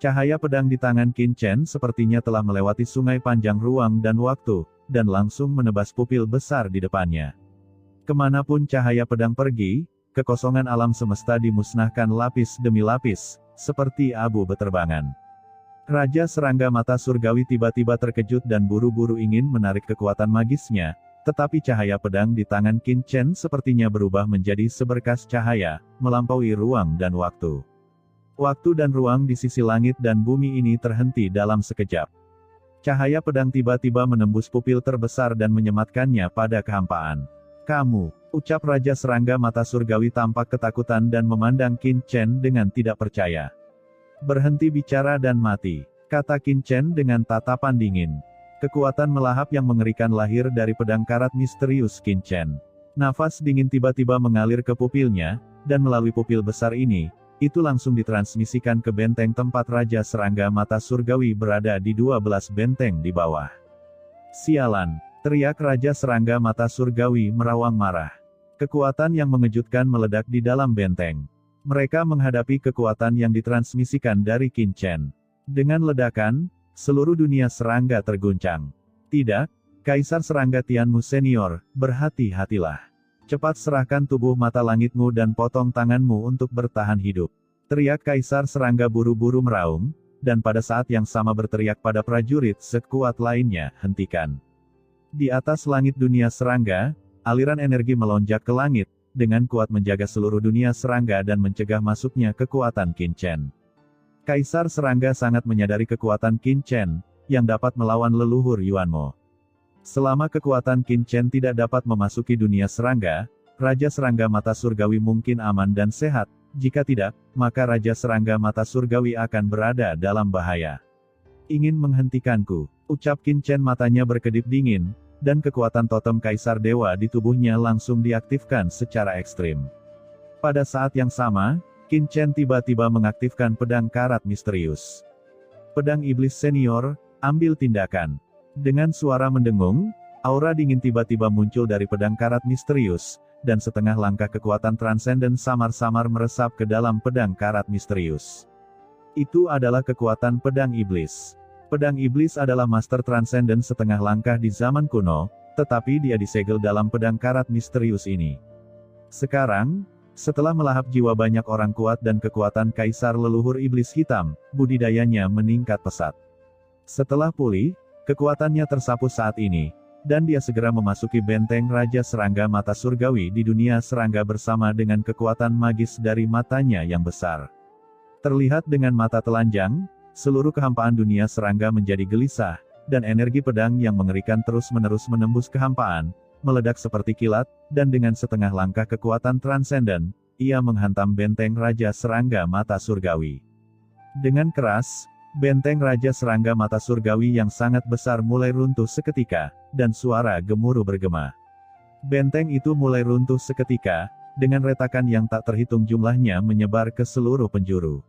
Cahaya pedang di tangan Qin Chen sepertinya telah melewati sungai panjang ruang dan waktu, dan langsung menebas pupil besar di depannya. Kemanapun cahaya pedang pergi, kekosongan alam semesta dimusnahkan lapis demi lapis, seperti abu beterbangan. Raja Serangga Mata Surgawi tiba-tiba terkejut dan buru-buru ingin menarik kekuatan magisnya, tetapi cahaya pedang di tangan Qin Chen sepertinya berubah menjadi seberkas cahaya, melampaui ruang dan waktu. Waktu dan ruang di sisi langit dan bumi ini terhenti dalam sekejap. Cahaya pedang tiba-tiba menembus pupil terbesar dan menyematkannya pada kehampaan. "Kamu," ucap Raja Serangga Mata Surgawi tampak ketakutan dan memandang Qin Chen dengan tidak percaya. "Berhenti bicara dan mati," kata Qin Chen dengan tatapan dingin. Kekuatan melahap yang mengerikan lahir dari pedang karat misterius Qin Chen. Nafas dingin tiba-tiba mengalir ke pupilnya, dan melalui pupil besar ini, itu langsung ditransmisikan ke benteng tempat Raja Serangga Mata Surgawi berada di 12 benteng di bawah. "Sialan!" teriak Raja Serangga Mata Surgawi merawang marah. Kekuatan yang mengejutkan meledak di dalam benteng. Mereka menghadapi kekuatan yang ditransmisikan dari Qin Chen. Dengan ledakan, seluruh dunia serangga terguncang. "Tidak, Kaisar Serangga Tianmu Senior, berhati-hatilah. Cepat serahkan tubuh mata langitmu dan potong tanganmu untuk bertahan hidup," teriak Kaisar Serangga buru-buru meraung, dan pada saat yang sama berteriak pada prajurit sekuat lainnya, "Hentikan!" Di atas langit dunia serangga, aliran energi melonjak ke langit, dengan kuat menjaga seluruh dunia serangga dan mencegah masuknya kekuatan Qin Chen. Kaisar Serangga sangat menyadari kekuatan Qin Chen, yang dapat melawan leluhur Yuanmo. Selama kekuatan Qin Chen tidak dapat memasuki dunia serangga, Raja Serangga Mata Surgawi mungkin aman dan sehat, jika tidak, maka Raja Serangga Mata Surgawi akan berada dalam bahaya. "Ingin menghentikanku," ucap Qin Chen matanya berkedip dingin, dan kekuatan totem Kaisar Dewa di tubuhnya langsung diaktifkan secara ekstrim. Pada saat yang sama, Qin Chen tiba-tiba mengaktifkan pedang karat misterius. "Pedang Iblis Senior, ambil tindakan." Dengan suara mendengung, aura dingin tiba-tiba muncul dari pedang karat misterius, dan setengah langkah kekuatan transenden samar-samar meresap ke dalam pedang karat misterius. Itu adalah kekuatan pedang iblis. Pedang iblis adalah master transenden setengah langkah di zaman kuno, tetapi dia disegel dalam pedang karat misterius ini. Sekarang, setelah melahap jiwa banyak orang kuat dan kekuatan kaisar leluhur iblis hitam, budidayanya meningkat pesat. Setelah pulih, kekuatannya tersapu saat ini, dan dia segera memasuki benteng Raja Serangga Mata Surgawi di dunia serangga bersama dengan kekuatan magis dari matanya yang besar. Terlihat dengan mata telanjang, seluruh kehampaan dunia serangga menjadi gelisah, dan energi pedang yang mengerikan terus-menerus menembus kehampaan, meledak seperti kilat, dan dengan setengah langkah kekuatan transenden, ia menghantam benteng Raja Serangga Mata Surgawi. Dengan keras, benteng Raja Serangga Mata Surgawi yang sangat besar mulai runtuh seketika, dan suara gemuruh bergema. Benteng itu mulai runtuh seketika, dengan retakan yang tak terhitung jumlahnya menyebar ke seluruh penjuru.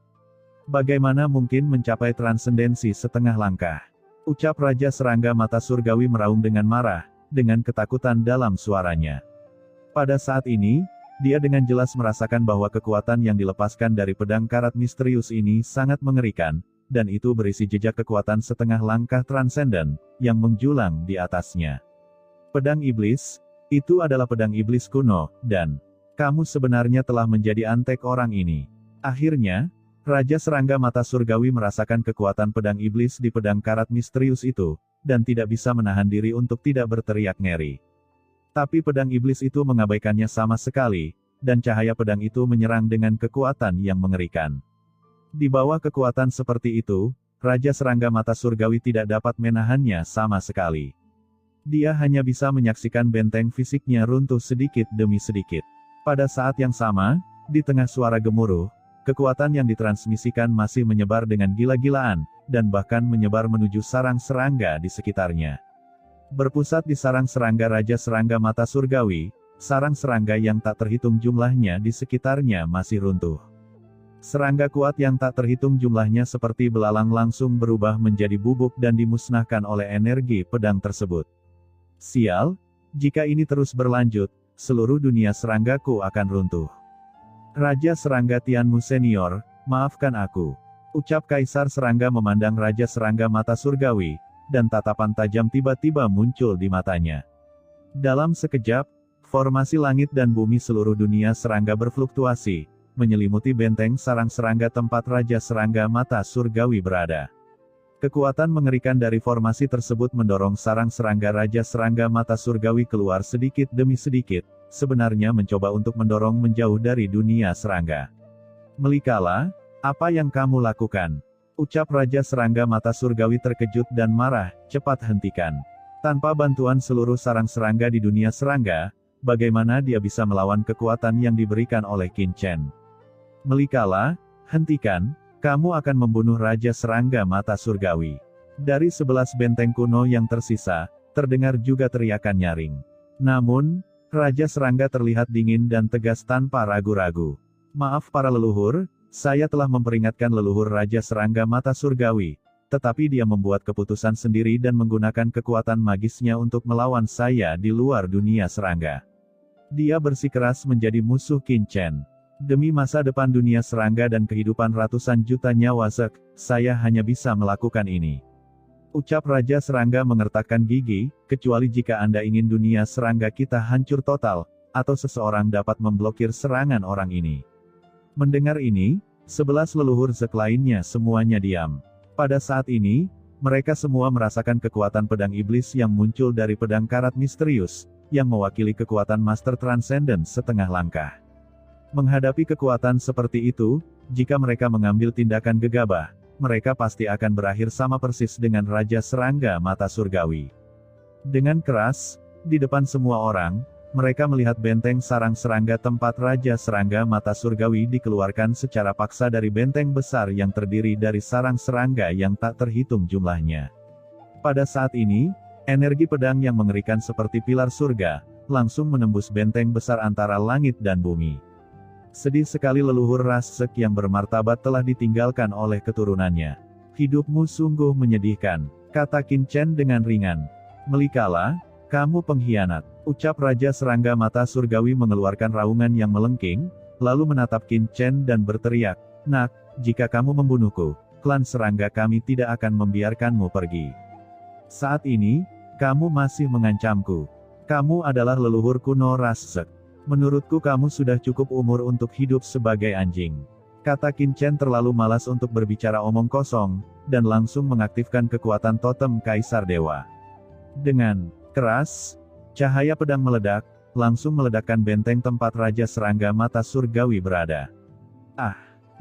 "Bagaimana mungkin mencapai transendensi setengah langkah?" ucap Raja Serangga Mata Surgawi meraung dengan marah, dengan ketakutan dalam suaranya. Pada saat ini, dia dengan jelas merasakan bahwa kekuatan yang dilepaskan dari pedang karat misterius ini sangat mengerikan, dan itu berisi jejak kekuatan setengah langkah transenden, yang menjulang di atasnya. "Pedang iblis, itu adalah pedang iblis kuno, dan kamu sebenarnya telah menjadi antek orang ini." Akhirnya, Raja Serangga Mata Surgawi merasakan kekuatan pedang iblis di pedang karat misterius itu, dan tidak bisa menahan diri untuk tidak berteriak ngeri. Tapi pedang iblis itu mengabaikannya sama sekali, dan cahaya pedang itu menyerang dengan kekuatan yang mengerikan. Di bawah kekuatan seperti itu, Raja Serangga Mata Surgawi tidak dapat menahannya sama sekali. Dia hanya bisa menyaksikan benteng fisiknya runtuh sedikit demi sedikit. Pada saat yang sama, di tengah suara gemuruh, kekuatan yang ditransmisikan masih menyebar dengan gila-gilaan, dan bahkan menyebar menuju sarang serangga di sekitarnya. Berpusat di sarang serangga Raja Serangga Mata Surgawi, sarang serangga yang tak terhitung jumlahnya di sekitarnya masih runtuh. Serangga kuat yang tak terhitung jumlahnya seperti belalang langsung berubah menjadi bubuk dan dimusnahkan oleh energi pedang tersebut. "Sial, jika ini terus berlanjut, seluruh dunia seranggaku akan runtuh. Raja Serangga Tianmu Senior, maafkan aku." Ucap Kaisar Serangga memandang Raja Serangga mata surgawi, dan tatapan tajam tiba-tiba muncul di matanya. Dalam sekejap, formasi langit dan bumi seluruh dunia serangga berfluktuasi, menyelimuti benteng sarang serangga tempat Raja Serangga mata surgawi berada. Kekuatan mengerikan dari formasi tersebut mendorong sarang serangga Raja Serangga mata surgawi keluar sedikit demi sedikit, sebenarnya mencoba untuk mendorong menjauh dari dunia serangga. "Melikala, apa yang kamu lakukan?" Ucap Raja Serangga mata surgawi terkejut dan marah, "Cepat hentikan. Tanpa bantuan seluruh sarang serangga di dunia serangga, bagaimana dia bisa melawan kekuatan yang diberikan oleh Qin Chen? Melikala, hentikan, kamu akan membunuh Raja Serangga mata surgawi." Dari 11 benteng kuno yang tersisa, terdengar juga teriakan nyaring. Namun, Raja Serangga terlihat dingin dan tegas tanpa ragu-ragu. "Maaf para leluhur, saya telah memperingatkan leluhur Raja Serangga mata surgawi, tetapi dia membuat keputusan sendiri dan menggunakan kekuatan magisnya untuk melawan saya di luar dunia serangga. Dia bersikeras menjadi musuh Qin Chen. Demi masa depan dunia serangga dan kehidupan ratusan juta nyawa Zek, saya hanya bisa melakukan ini." Ucap Raja Serangga mengertakkan gigi, "Kecuali jika Anda ingin dunia serangga kita hancur total, atau seseorang dapat memblokir serangan orang ini." Mendengar ini, 11 leluhur Zek lainnya semuanya diam. Pada saat ini, mereka semua merasakan kekuatan pedang iblis yang muncul dari pedang karat misterius, yang mewakili kekuatan Master Transcendent setengah langkah. Menghadapi kekuatan seperti itu, jika mereka mengambil tindakan gegabah, mereka pasti akan berakhir sama persis dengan Raja Serangga mata surgawi. Dengan keras, di depan semua orang, mereka melihat benteng sarang serangga tempat Raja Serangga mata surgawi dikeluarkan secara paksa dari benteng besar yang terdiri dari sarang serangga yang tak terhitung jumlahnya. Pada saat ini, energi pedang yang mengerikan seperti pilar surga, langsung menembus benteng besar antara langit dan bumi. Sedih sekali leluhur ras Zek yang bermartabat telah ditinggalkan oleh keturunannya. "Hidupmu sungguh menyedihkan," kata Qin Chen dengan ringan. "Melikala, kamu pengkhianat." Ucap Raja Serangga mata surgawi mengeluarkan raungan yang melengking, lalu menatap Qin Chen dan berteriak, "Nak, jika kamu membunuhku, klan serangga kami tidak akan membiarkanmu pergi. Saat ini, kamu masih mengancamku. Kamu adalah leluhur kuno ras Zek. Menurutku kamu sudah cukup umur untuk hidup sebagai anjing." Kata Qin Chen terlalu malas untuk berbicara omong kosong, dan langsung mengaktifkan kekuatan totem Kaisar Dewa. Dengan keras, cahaya pedang meledak, langsung meledakkan benteng tempat Raja Serangga mata surgawi berada.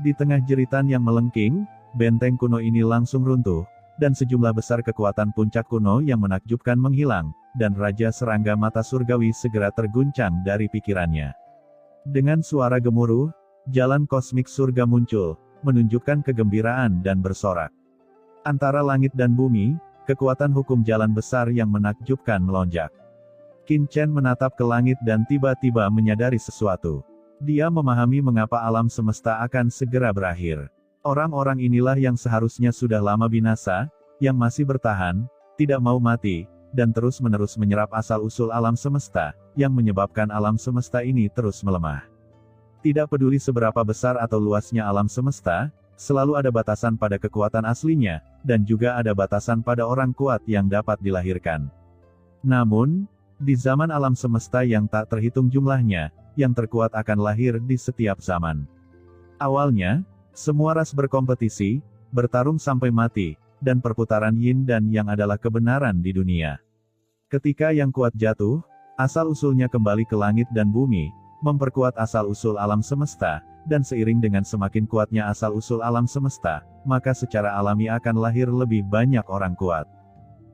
Di tengah jeritan yang melengking, benteng kuno ini langsung runtuh, dan sejumlah besar kekuatan puncak kuno yang menakjubkan menghilang, dan Raja Serangga mata surgawi segera terguncang dari pikirannya. Dengan suara gemuruh, jalan kosmik surga muncul, menunjukkan kegembiraan dan bersorak. Antara langit dan bumi, kekuatan hukum jalan besar yang menakjubkan melonjak. Qin Chen menatap ke langit dan tiba-tiba menyadari sesuatu. Dia memahami mengapa alam semesta akan segera berakhir. Orang-orang inilah yang seharusnya sudah lama binasa, yang masih bertahan, tidak mau mati, dan terus-menerus menyerap asal-usul alam semesta, yang menyebabkan alam semesta ini terus melemah. Tidak peduli seberapa besar atau luasnya alam semesta, selalu ada batasan pada kekuatan aslinya, dan juga ada batasan pada orang kuat yang dapat dilahirkan. Namun, di zaman alam semesta yang tak terhitung jumlahnya, yang terkuat akan lahir di setiap zaman. Awalnya, semua ras berkompetisi, bertarung sampai mati, dan perputaran yin dan yang adalah kebenaran di dunia. Ketika yang kuat jatuh, asal-usulnya kembali ke langit dan bumi, memperkuat asal-usul alam semesta, dan seiring dengan semakin kuatnya asal-usul alam semesta, maka secara alami akan lahir lebih banyak orang kuat.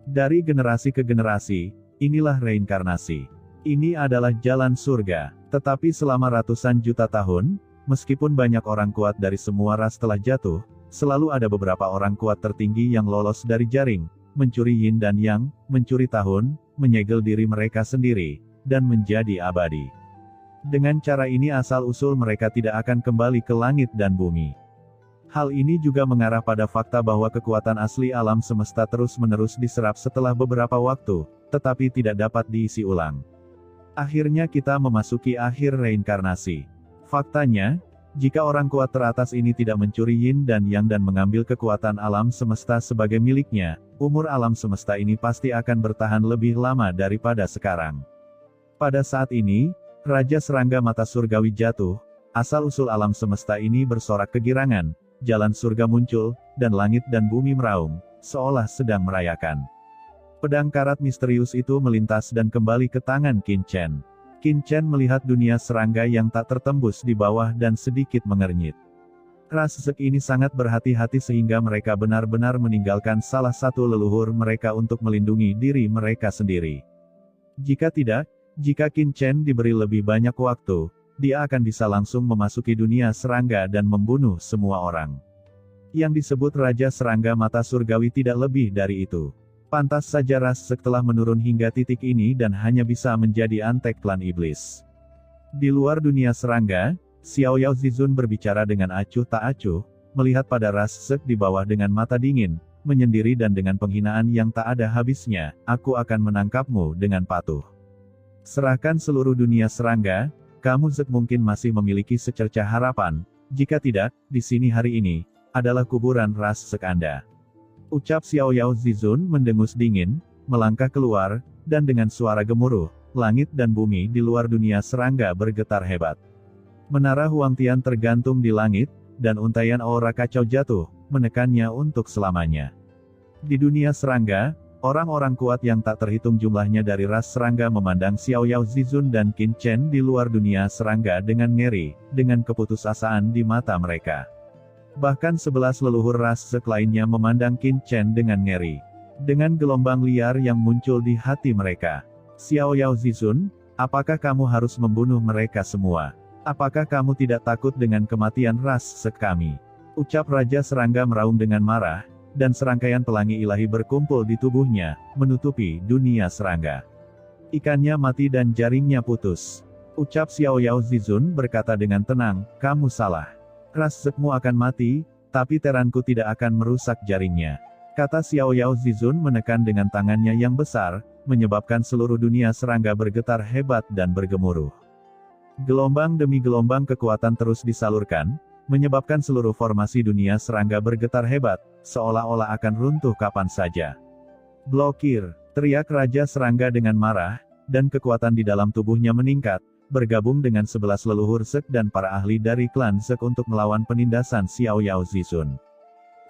Dari generasi ke generasi, inilah reinkarnasi. Ini adalah jalan surga. Tetapi selama ratusan juta tahun, meskipun banyak orang kuat dari semua ras telah jatuh, selalu ada beberapa orang kuat tertinggi yang lolos dari jaring, mencuri yin dan yang, mencuri tahun, menyegel diri mereka sendiri, dan menjadi abadi. Dengan cara ini asal-usul mereka tidak akan kembali ke langit dan bumi. Hal ini juga mengarah pada fakta bahwa kekuatan asli alam semesta terus-menerus diserap setelah beberapa waktu, tetapi tidak dapat diisi ulang. Akhirnya kita memasuki akhir reinkarnasi. Faktanya, Jika orang kuat teratas ini tidak mencuri yin dan yang dan mengambil kekuatan alam semesta sebagai miliknya, umur alam semesta ini pasti akan bertahan lebih lama daripada sekarang. Pada saat ini, Raja Serangga Mata Surgawi jatuh, asal-usul alam semesta ini bersorak kegirangan, jalan surga muncul, dan langit dan bumi meraung, seolah sedang merayakan. Pedang karat misterius itu melintas dan kembali ke tangan Qin Chen. Qin Chen melihat dunia serangga yang tak tertembus di bawah dan sedikit mengernyit. Ras Zek ini sangat berhati-hati sehingga mereka benar-benar meninggalkan salah satu leluhur mereka untuk melindungi diri mereka sendiri. Jika tidak, jika Qin Chen diberi lebih banyak waktu, dia akan bisa langsung memasuki dunia serangga dan membunuh semua orang. Yang disebut Raja Serangga Mata Surgawi tidak lebih dari itu. Pantas saja Ras Zek telah menurun hingga titik ini dan hanya bisa menjadi antek klan iblis. Di luar dunia serangga, Xiao Yao Zizun berbicara dengan acuh tak acuh, melihat pada Ras Zek di bawah dengan mata dingin, menyendiri dan dengan penghinaan yang tak ada habisnya, aku akan menangkapmu dengan patuh. Serahkan seluruh dunia serangga, kamu Zek mungkin masih memiliki secercah harapan, jika tidak, di sini hari ini, adalah kuburan Ras Zek Anda. Ucap Xiao Yao Zizun mendengus dingin, melangkah keluar, dan dengan suara gemuruh, langit dan bumi di luar dunia serangga bergetar hebat. Menara Huangtian tergantung di langit, dan untaian aura kacau jatuh, menekannya untuk selamanya. Di dunia serangga, orang-orang kuat yang tak terhitung jumlahnya dari ras serangga memandang Xiao Yao Zizun dan Qin Chen di luar dunia serangga dengan ngeri, dengan keputusasaan di mata mereka. Bahkan 11 leluhur ras Zek lainnya memandang Qin Chen dengan ngeri. Dengan gelombang liar yang muncul di hati mereka. Xiao Yao Zizun, apakah kamu harus membunuh mereka semua? Apakah kamu tidak takut dengan kematian ras Zek kami? Ucap Raja Serangga meraung dengan marah, dan serangkaian pelangi ilahi berkumpul di tubuhnya, menutupi dunia serangga. Ikannya mati dan jaringnya putus. Ucap Xiao Yao Zizun berkata dengan tenang, kamu salah. Ras Zekmu akan mati, tapi teranku tidak akan merusak jaringnya. Kata Xiao Yao Zizun menekan dengan tangannya yang besar, menyebabkan seluruh dunia serangga bergetar hebat dan bergemuruh. Gelombang demi gelombang kekuatan terus disalurkan, menyebabkan seluruh formasi dunia serangga bergetar hebat, seolah-olah akan runtuh kapan saja. Blokir, teriak Raja Serangga dengan marah, dan kekuatan di dalam tubuhnya meningkat, bergabung dengan 11 leluhur Zek dan para ahli dari klan Zek untuk melawan penindasan Xiao Yao Zizun.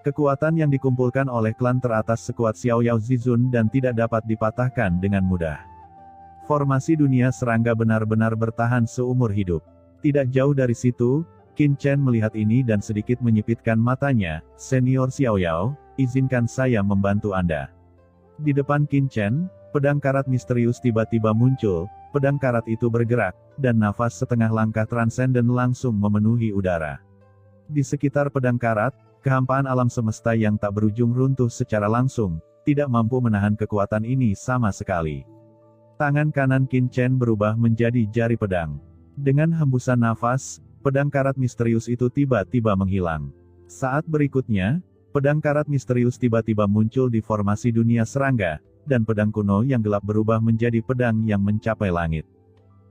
Kekuatan yang dikumpulkan oleh klan teratas sekuat Xiao Yao Zizun dan tidak dapat dipatahkan dengan mudah. Formasi dunia serangga benar-benar bertahan seumur hidup. Tidak jauh dari situ, Qin Chen melihat ini dan sedikit menyipitkan matanya, Senior Xiao Yao, izinkan saya membantu Anda. Di depan Qin Chen, pedang karat misterius tiba-tiba muncul. Pedang karat itu bergerak, dan nafas setengah langkah transenden langsung memenuhi udara. Di sekitar pedang karat, kehampaan alam semesta yang tak berujung runtuh secara langsung, tidak mampu menahan kekuatan ini sama sekali. Tangan kanan Qin Chen berubah menjadi jari pedang. Dengan hembusan nafas, pedang karat misterius itu tiba-tiba menghilang. Saat berikutnya, pedang karat misterius tiba-tiba muncul di formasi dunia serangga, dan pedang kuno yang gelap berubah menjadi pedang yang mencapai langit.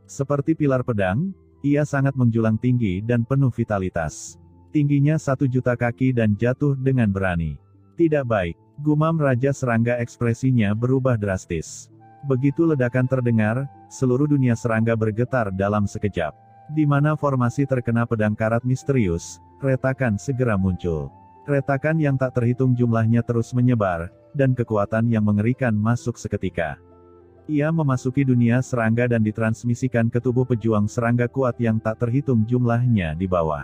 Seperti pilar pedang, ia sangat menjulang tinggi dan penuh vitalitas. Tingginya 1 juta kaki dan jatuh dengan berani. Tidak baik, gumam Raja Serangga, ekspresinya berubah drastis. Begitu ledakan terdengar, seluruh dunia serangga bergetar dalam sekejap. Di mana formasi terkena pedang karat misterius, retakan segera muncul. Retakan yang tak terhitung jumlahnya terus menyebar, dan kekuatan yang mengerikan masuk seketika. Ia memasuki dunia serangga dan ditransmisikan ke tubuh pejuang serangga kuat yang tak terhitung jumlahnya di bawah.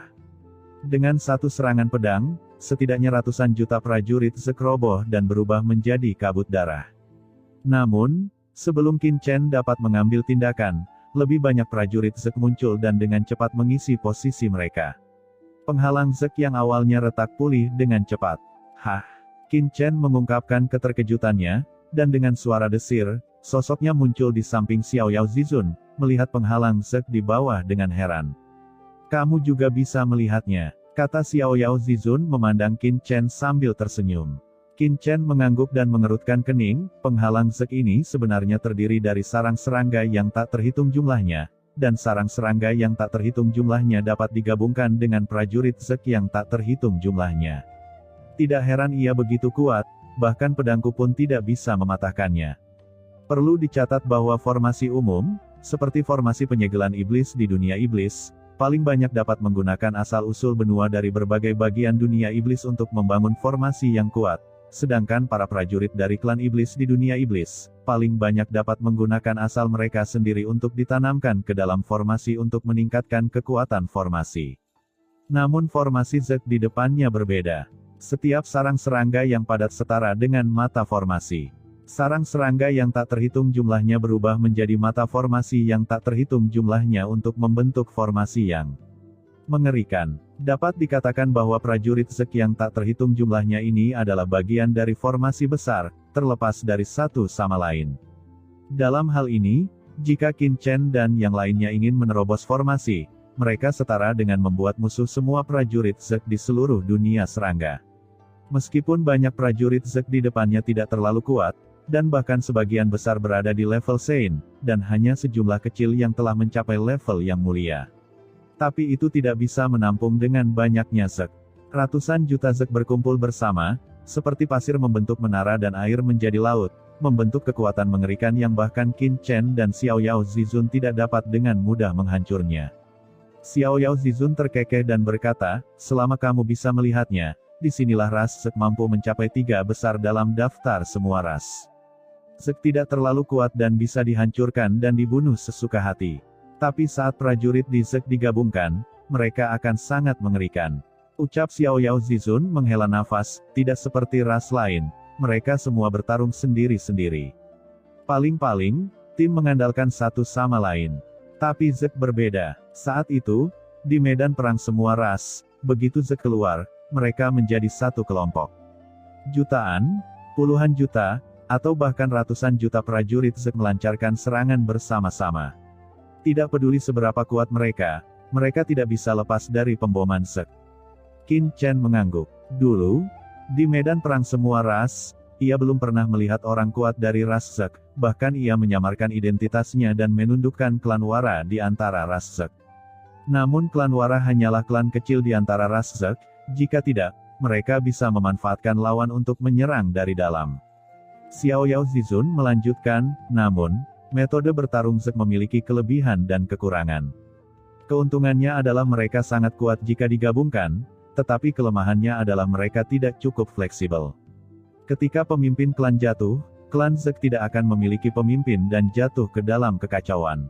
Dengan satu serangan pedang, setidaknya ratusan juta prajurit Zek roboh dan berubah menjadi kabut darah. Namun, sebelum Qin Chen dapat mengambil tindakan, lebih banyak prajurit Zek muncul dan dengan cepat mengisi posisi mereka. Penghalang Zek yang awalnya retak pulih dengan cepat. Hah! Qin Chen mengungkapkan keterkejutannya, dan dengan suara desir, sosoknya muncul di samping Xiao Yao Zizun, melihat penghalang Zek di bawah dengan heran. Kamu juga bisa melihatnya, kata Xiao Yao Zizun memandang Qin Chen sambil tersenyum. Qin Chen mengangguk dan mengerutkan kening, penghalang Zek ini sebenarnya terdiri dari sarang serangga yang tak terhitung jumlahnya, dan sarang serangga yang tak terhitung jumlahnya dapat digabungkan dengan prajurit Zek yang tak terhitung jumlahnya. Tidak heran ia begitu kuat, bahkan pedangku pun tidak bisa mematahkannya. Perlu dicatat bahwa formasi umum, seperti formasi penyegelan iblis di dunia iblis, paling banyak dapat menggunakan asal-usul benua dari berbagai bagian dunia iblis untuk membangun formasi yang kuat. Sedangkan para prajurit dari klan iblis di dunia iblis, paling banyak dapat menggunakan asal mereka sendiri untuk ditanamkan ke dalam formasi untuk meningkatkan kekuatan formasi. Namun formasi Zek di depannya berbeda. Setiap sarang serangga yang padat setara dengan mata formasi. Sarang serangga yang tak terhitung jumlahnya berubah menjadi mata formasi yang tak terhitung jumlahnya untuk membentuk formasi yang mengerikan. Dapat dikatakan bahwa prajurit Zek yang tak terhitung jumlahnya ini adalah bagian dari formasi besar, terlepas dari satu sama lain. Dalam hal ini, jika Qin Chen dan yang lainnya ingin menerobos formasi, mereka setara dengan membuat musuh semua prajurit Zek di seluruh dunia serangga. Meskipun banyak prajurit Zek di depannya tidak terlalu kuat, dan bahkan sebagian besar berada di level Sein, dan hanya sejumlah kecil yang telah mencapai level yang mulia. Tapi itu tidak bisa menampung dengan banyaknya Zek. Ratusan juta Zek berkumpul bersama, seperti pasir membentuk menara dan air menjadi laut, membentuk kekuatan mengerikan yang bahkan Qin Chen dan Xiao Yao Zizun tidak dapat dengan mudah menghancurnya. Xiao Yao Zizun terkekeh dan berkata, selama kamu bisa melihatnya, disinilah ras Zek mampu mencapai 3 besar dalam daftar semua ras. Zek tidak terlalu kuat dan bisa dihancurkan dan dibunuh sesuka hati. Tapi saat prajurit di Zek digabungkan, mereka akan sangat mengerikan. Ucap Xiao Yao Zizun menghela nafas, tidak seperti ras lain, mereka semua bertarung sendiri-sendiri. Paling-paling, tim mengandalkan satu sama lain. Tapi Zek berbeda. Saat itu, di medan perang semua ras, begitu Zek keluar, mereka menjadi satu kelompok. Jutaan, puluhan juta, atau bahkan ratusan juta prajurit Zek melancarkan serangan bersama-sama. Tidak peduli seberapa kuat mereka tidak bisa lepas dari pemboman Zek. Qin Chen mengangguk. Dulu, di medan perang semua ras, ia belum pernah melihat orang kuat dari ras Zek, bahkan ia menyamarkan identitasnya dan menundukkan klan Wara di antara ras Zek. Namun klan Wara hanyalah klan kecil di antara ras Zek, jika tidak, mereka bisa memanfaatkan lawan untuk menyerang dari dalam. Xiao Yao Zizun melanjutkan, namun, metode bertarung Zek memiliki kelebihan dan kekurangan. Keuntungannya adalah mereka sangat kuat jika digabungkan, tetapi kelemahannya adalah mereka tidak cukup fleksibel. Ketika pemimpin klan jatuh, klan Zek tidak akan memiliki pemimpin dan jatuh ke dalam kekacauan.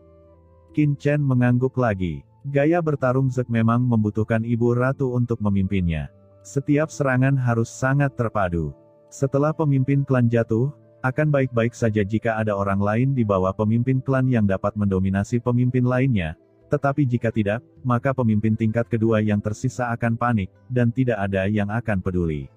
Qin Chen mengangguk lagi. Gaya bertarung Zek memang membutuhkan ibu ratu untuk memimpinnya. Setiap serangan harus sangat terpadu. Setelah pemimpin klan jatuh, akan baik-baik saja jika ada orang lain di bawah pemimpin klan yang dapat mendominasi pemimpin lainnya, tetapi jika tidak, maka pemimpin tingkat kedua yang tersisa akan panik, dan tidak ada yang akan peduli.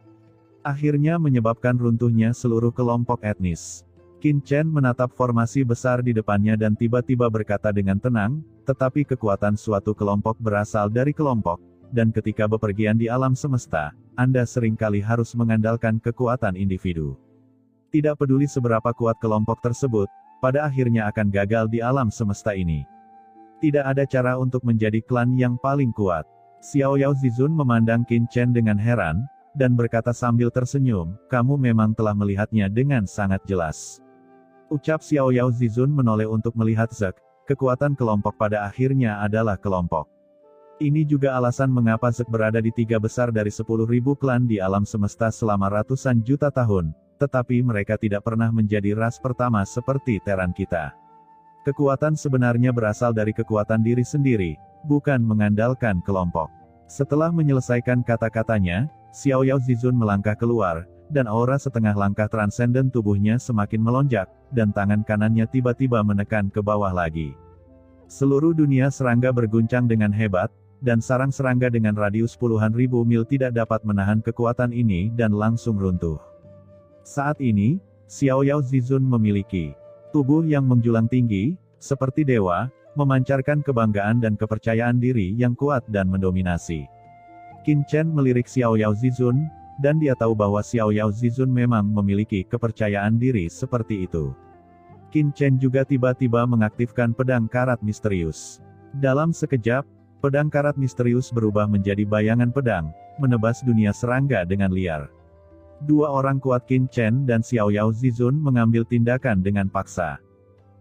Akhirnya menyebabkan runtuhnya seluruh kelompok etnis. Qin Chen menatap formasi besar di depannya dan tiba-tiba berkata dengan tenang, tetapi kekuatan suatu kelompok berasal dari kelompok, dan ketika bepergian di alam semesta, Anda seringkali harus mengandalkan kekuatan individu. Tidak peduli seberapa kuat kelompok tersebut, pada akhirnya akan gagal di alam semesta ini. Tidak ada cara untuk menjadi klan yang paling kuat. Xiao Yao Zizun memandang Qin Chen dengan heran, dan berkata sambil tersenyum, kamu memang telah melihatnya dengan sangat jelas. Ucap Xiao Yao Zizun menoleh untuk melihat Zek, kekuatan kelompok pada akhirnya adalah kelompok. Ini juga alasan mengapa Zek berada di 3 besar dari 10.000 klan di alam semesta selama ratusan juta tahun, tetapi mereka tidak pernah menjadi ras pertama seperti Terran kita. Kekuatan sebenarnya berasal dari kekuatan diri sendiri, bukan mengandalkan kelompok. Setelah menyelesaikan kata-katanya, Xiao Yao Zizun melangkah keluar, dan aura setengah langkah transenden tubuhnya semakin melonjak, dan tangan kanannya tiba-tiba menekan ke bawah lagi. Seluruh dunia serangga berguncang dengan hebat, dan sarang serangga dengan radius puluhan ribu mil tidak dapat menahan kekuatan ini dan langsung runtuh. Saat ini, Xiao Yao Zizun memiliki tubuh yang menjulang tinggi, seperti dewa, memancarkan kebanggaan dan kepercayaan diri yang kuat dan mendominasi. Qin Chen melirik Xiao Yao Zizun, dan dia tahu bahwa Xiao Yao Zizun memang memiliki kepercayaan diri seperti itu. Qin Chen juga tiba-tiba mengaktifkan pedang karat misterius. Dalam sekejap, pedang karat misterius berubah menjadi bayangan pedang, menebas dunia serangga dengan liar. Dua orang kuat Qin Chen dan Xiao Yao Zizun mengambil tindakan dengan paksa.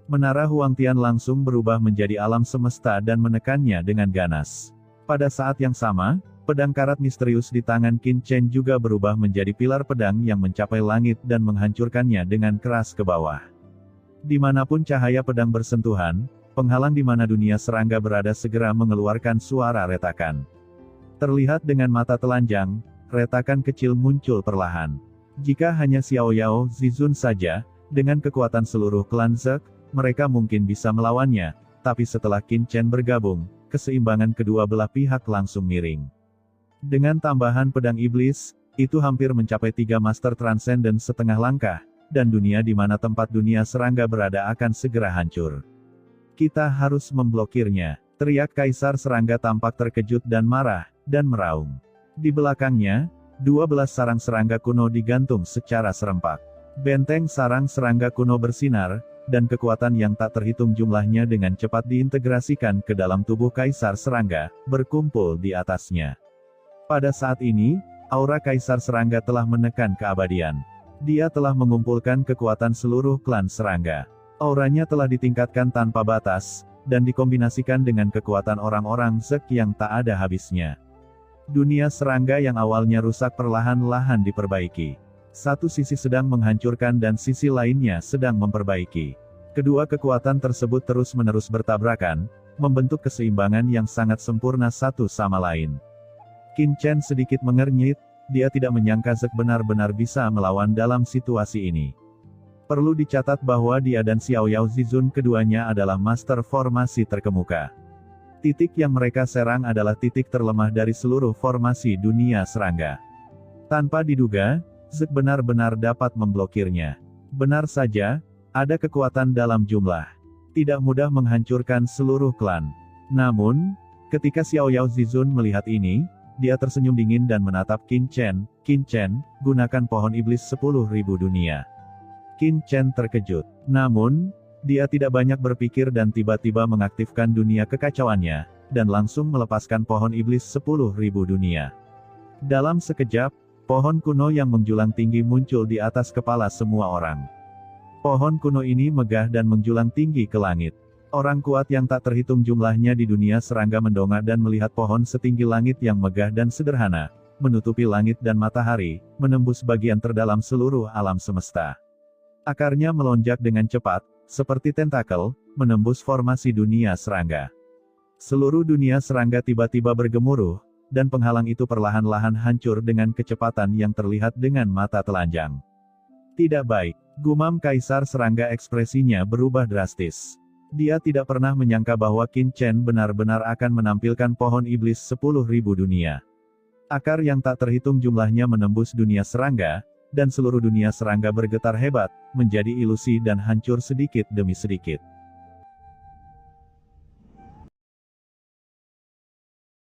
Menara Huangtian langsung berubah menjadi alam semesta dan menekannya dengan ganas. Pada saat yang sama, pedang karat misterius di tangan Qin Chen juga berubah menjadi pilar pedang yang mencapai langit dan menghancurkannya dengan keras ke bawah. Dimanapun cahaya pedang bersentuhan, penghalang di mana dunia serangga berada segera mengeluarkan suara retakan. Terlihat dengan mata telanjang, retakan kecil muncul perlahan. Jika hanya Xiao Yao Zizun saja, dengan kekuatan seluruh klan Zek, mereka mungkin bisa melawannya, tapi setelah Qin Chen bergabung, keseimbangan kedua belah pihak langsung miring. Dengan tambahan pedang iblis, itu hampir mencapai 3 Master Transcendence setengah langkah, dan dunia di mana tempat dunia serangga berada akan segera hancur. Kita harus memblokirnya, teriak Kaisar Serangga tampak terkejut dan marah, dan meraung. Di belakangnya, 12 sarang serangga kuno digantung secara serempak. Benteng sarang serangga kuno bersinar, dan kekuatan yang tak terhitung jumlahnya dengan cepat diintegrasikan ke dalam tubuh Kaisar Serangga, berkumpul di atasnya. Pada saat ini, aura Kaisar Serangga telah menekan keabadian. Dia telah mengumpulkan kekuatan seluruh klan serangga. Auranya telah ditingkatkan tanpa batas, dan dikombinasikan dengan kekuatan orang-orang Zek yang tak ada habisnya. Dunia serangga yang awalnya rusak perlahan-lahan diperbaiki. Satu sisi sedang menghancurkan dan sisi lainnya sedang memperbaiki. Kedua kekuatan tersebut terus-menerus bertabrakan, membentuk keseimbangan yang sangat sempurna satu sama lain. Qin Chen sedikit mengernyit, dia tidak menyangka Zek benar-benar bisa melawan dalam situasi ini. Perlu dicatat bahwa dia dan Xiao Yao Zizun keduanya adalah master formasi terkemuka. Titik yang mereka serang adalah titik terlemah dari seluruh formasi dunia serangga. Tanpa diduga, Zek benar-benar dapat memblokirnya. Benar saja, ada kekuatan dalam jumlah. Tidak mudah menghancurkan seluruh klan. Namun, ketika Xiao Yao Zizun melihat ini, dia tersenyum dingin dan menatap Qin Chen. Qin Chen, gunakan pohon iblis 10.000 dunia. Qin Chen terkejut. Namun, dia tidak banyak berpikir dan tiba-tiba mengaktifkan dunia kekacauannya, dan langsung melepaskan pohon iblis 10.000 dunia. Dalam sekejap, pohon kuno yang menjulang tinggi muncul di atas kepala semua orang. Pohon kuno ini megah dan menjulang tinggi ke langit. Orang kuat yang tak terhitung jumlahnya di dunia serangga mendongak dan melihat pohon setinggi langit yang megah dan sederhana, menutupi langit dan matahari, menembus bagian terdalam seluruh alam semesta. Akarnya melonjak dengan cepat, seperti tentakel, menembus formasi dunia serangga. Seluruh dunia serangga tiba-tiba bergemuruh, dan penghalang itu perlahan-lahan hancur dengan kecepatan yang terlihat dengan mata telanjang. Tidak baik, gumam Kaisar Serangga, ekspresinya berubah drastis. Dia tidak pernah menyangka bahwa Qin Chen benar-benar akan menampilkan pohon iblis 10.000 dunia. Akar yang tak terhitung jumlahnya menembus dunia serangga, dan seluruh dunia serangga bergetar hebat, menjadi ilusi dan hancur sedikit demi sedikit.